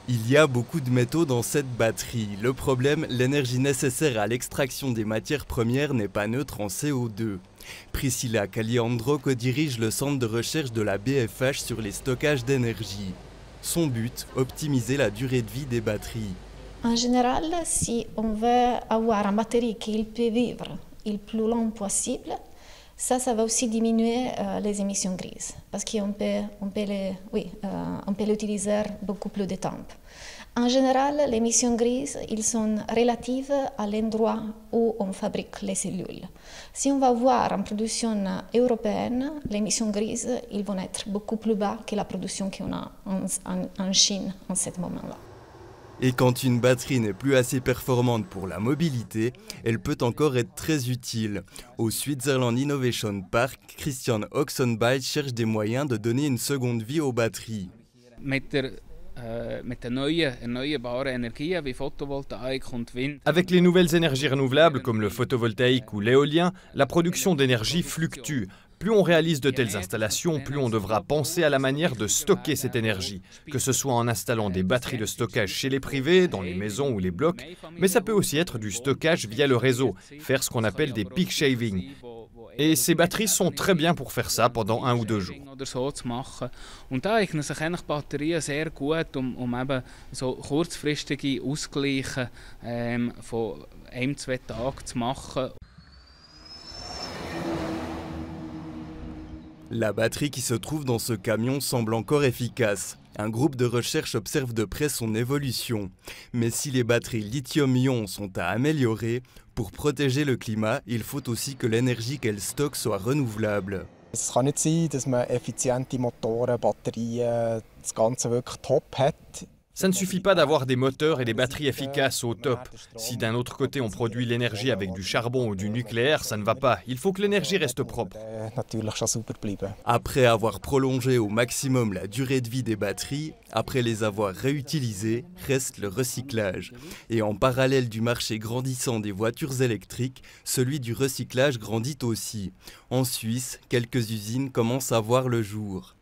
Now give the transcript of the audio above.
Il y a beaucoup de métaux dans cette batterie. Le problème, l'énergie nécessaire à l'extraction des matières premières n'est pas neutre en CO2. Priscilla Caliandro co-dirige le centre de recherche de la BFH sur les stockages d'énergie. Son but, optimiser la durée de vie des batteries. En général, si on veut avoir une batterie qui peut vivre le plus long possible, ça va aussi diminuer les émissions grises, parce qu'on peut l'utiliser beaucoup plus de temps. En général, les émissions grises, ils sont relatives à l'endroit où on fabrique les cellules. Si on va voir en production européenne, les émissions grises, ils vont être beaucoup plus bas que la production qu'on a en Chine en ce moment-là. Et quand une batterie n'est plus assez performante pour la mobilité, elle peut encore être très utile. Au Switzerland Innovation Park, Christian Oxenbeit cherche des moyens de donner une seconde vie aux batteries. Avec les nouvelles énergies renouvelables comme le photovoltaïque ou l'éolien, la production d'énergie fluctue. Plus on réalise de telles installations, plus on devra penser à la manière de stocker cette énergie, que ce soit en installant des batteries de stockage chez les privés, dans les maisons ou les blocs, mais ça peut aussi être du stockage via le réseau, faire ce qu'on appelle des peak shaving. Et ces batteries sont très bien pour faire ça pendant 1 ou 2 jours. Und da eignen sich eigentlich Batterien sehr gut, eben so kurzfristige Ausgleiche von 1-2 Tagen zu machen. La batterie qui se trouve dans ce camion semble encore efficace. Un groupe de recherche observe de près son évolution. Mais si les batteries lithium-ion sont à améliorer, pour protéger le climat, il faut aussi que l'énergie qu'elles stockent soit renouvelable. Es kann nicht sein, dass man effiziente Motoren, Batterien, das Ganze wirklich top hat. Ça ne suffit pas d'avoir des moteurs et des batteries efficaces au top. Si d'un autre côté on produit l'énergie avec du charbon ou du nucléaire, ça ne va pas. Il faut que l'énergie reste propre. Après avoir prolongé au maximum la durée de vie des batteries, après les avoir réutilisées, reste le recyclage. Et en parallèle du marché grandissant des voitures électriques, celui du recyclage grandit aussi. En Suisse, quelques usines commencent à voir le jour.